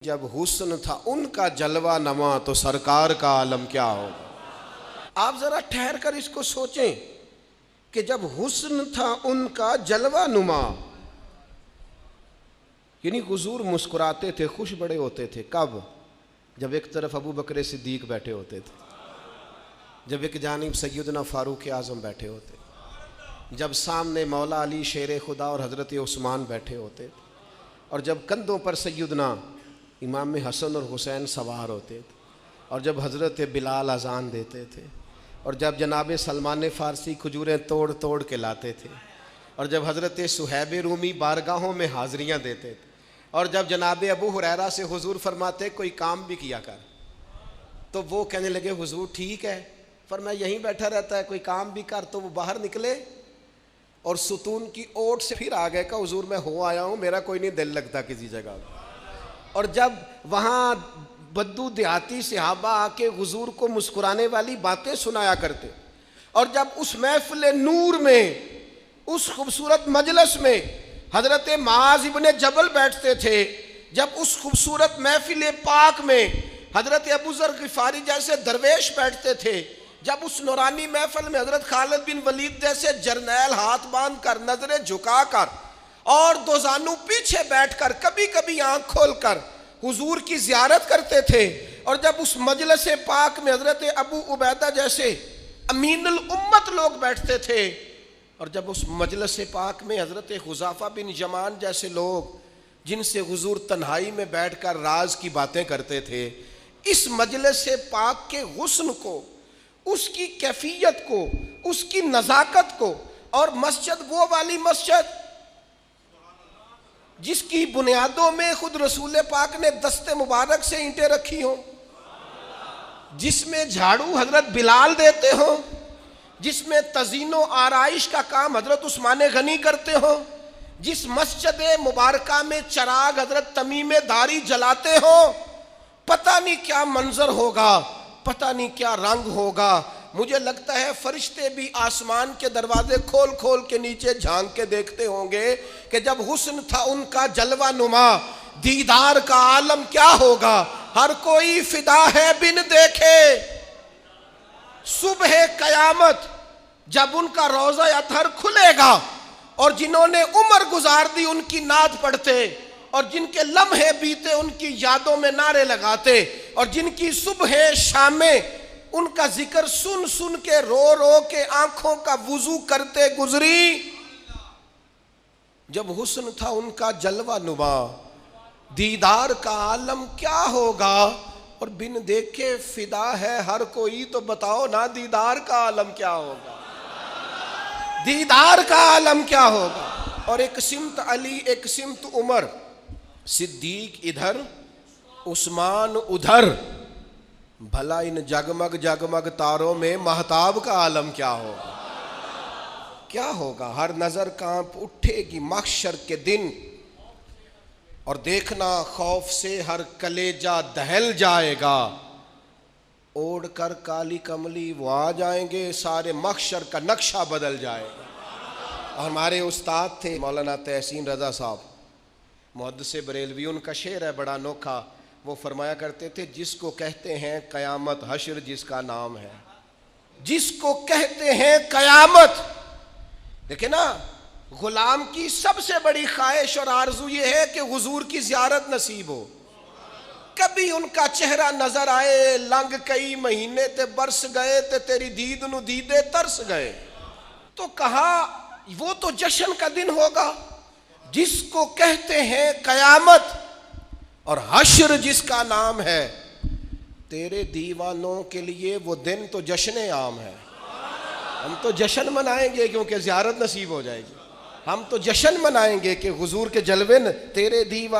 جب حسن تھا ان کا جلوہ نما تو سرکار کا عالم کیا ہوگا۔ آپ ذرا ٹھہر کر اس کو سوچیں کہ جب حسن تھا ان کا جلوہ نما، یعنی حضور مسکراتے تھے، خوش بڑے ہوتے تھے۔ کب؟ جب ایک طرف ابو بکر صدیق بیٹھے ہوتے تھے، جب ایک جانب سیدنا فاروق اعظم بیٹھے ہوتے، جب سامنے مولا علی شیر خدا اور حضرت عثمان بیٹھے ہوتے، اور جب کندھوں پر سیدنا امام حسن اور حسین سوار ہوتے تھے، اور جب حضرت بلال اذان دیتے تھے، اور جب جناب سلمان فارسی کھجوریں توڑ توڑ کے لاتے تھے، اور جب حضرت صہیب رومی بارگاہوں میں حاضریاں دیتے تھے، اور جب جناب ابو ہریرہ سے حضور فرماتے کوئی کام بھی کیا کر، تو وہ کہنے لگے حضور ٹھیک ہے، فرمایا یہیں بیٹھا رہتا ہے، کوئی کام بھی کر، تو وہ باہر نکلے اور ستون کی اوٹ سے پھر آ گئے کہ حضور میں ہو آیا ہوں، میرا کوئی نہیں دل لگتا کسی جگہ۔ اور جب وہاں بدو دیہاتی صحابہ آ کے حضور کو مسکرانے والی باتیں سنایا کرتے، اور جب اس محفل نور میں، اس خوبصورت مجلس میں حضرت معاذ ابن جبل بیٹھتے تھے، جب اس خوبصورت محفل پاک میں حضرت ابو ذر غفاری جیسے درویش بیٹھتے تھے، جب اس نورانی محفل میں حضرت خالد بن ولید جیسے جرنیل ہاتھ باندھ کر، نظریں جھکا کر اور دو زانو پیچھے بیٹھ کر، کبھی کبھی آنکھ کھول کر حضور کی زیارت کرتے تھے، اور جب اس مجلس پاک میں حضرت ابو عبیدہ جیسے امین الامت لوگ بیٹھتے تھے، اور جب اس مجلس پاک میں حضرت حذیفہ بن یمان جیسے لوگ جن سے حضور تنہائی میں بیٹھ کر راز کی باتیں کرتے تھے، اس مجلس پاک کے حسن کو، اس کی کیفیت کو، اس کی نزاکت کو، اور مسجد وہ والی مسجد جس کی بنیادوں میں خود رسول پاک نے دست مبارک سے اینٹیں رکھی ہوں، جس میں جھاڑو حضرت بلال دیتے ہوں، جس میں تزئین و آرائش کا کام حضرت عثمان غنی کرتے ہوں، جس مسجد مبارکہ میں چراغ حضرت تمیم داری جلاتے ہوں، پتہ نہیں کیا منظر ہوگا، پتہ نہیں کیا رنگ ہوگا۔ مجھے لگتا ہے فرشتے بھی آسمان کے دروازے کھول کھول کے نیچے جھانک کے دیکھتے ہوں گے کہ جب حسن تھا ان کا جلوہ نما، دیدار کا عالم کیا ہوگا، ہر کوئی فدا ہے بن دیکھے۔ صبح قیامت جب ان کا روضہ اطہر کھلے گا، اور جنہوں نے عمر گزار دی ان کی نعت پڑھتے، اور جن کے لمحے بیتے ان کی یادوں میں نعرے لگاتے، اور جن کی صبح شامیں ان کا ذکر سن سن کے رو رو کے آنکھوں کا وضو کرتے گزری، جب حسن تھا ان کا جلوہ نما، دیدار کا عالم کیا ہوگا، اور بن دیکھے فدا ہے ہر کوئی، تو بتاؤ نا دیدار کا عالم کیا ہوگا، دیدار کا عالم کیا ہوگا۔ اور ایک سمت علی، ایک سمت عمر، صدیق ادھر، عثمان ادھر، بھلا ان جگمگ جگمگ تاروں میں مہتاب کا عالم کیا ہوگا، کیا ہوگا۔ ہر نظر کانپ اٹھے گی محشر کے دن، اور دیکھنا خوف سے ہر کلیجہ دہل جائے گا، اوڑھ کر کالی کملی وہ آ جائیں گے، سارے محشر کا نقشہ بدل جائے گا۔ اور ہمارے استاد تھے مولانا تحسین رضا صاحب، محدث بریلوی، ان کا شعر ہے بڑا انوکھا، وہ فرمایا کرتے تھے جس کو کہتے ہیں قیامت، حشر جس کا نام ہے، جس کو کہتے ہیں قیامت۔ دیکھیں نا، غلام کی سب سے بڑی خواہش اور آرزو یہ ہے کہ حضور کی زیارت نصیب ہو، کبھی ان کا چہرہ نظر آئے، لنگ کئی مہینے تے برس گئے تے تیری دید نو دیدے ترس گئے۔ تو کہا وہ تو جشن کا دن ہوگا جس کو کہتے ہیں قیامت، اور حشر جس کا نام ہے، تیرے دیوانوں کے لیے وہ دن تو جشن عام ہے۔ ہم تو جشن منائیں گے کیونکہ زیارت نصیب ہو جائے گی، ہم تو جشن منائیں گے کہ حضور کے جلوے تیرے دیوان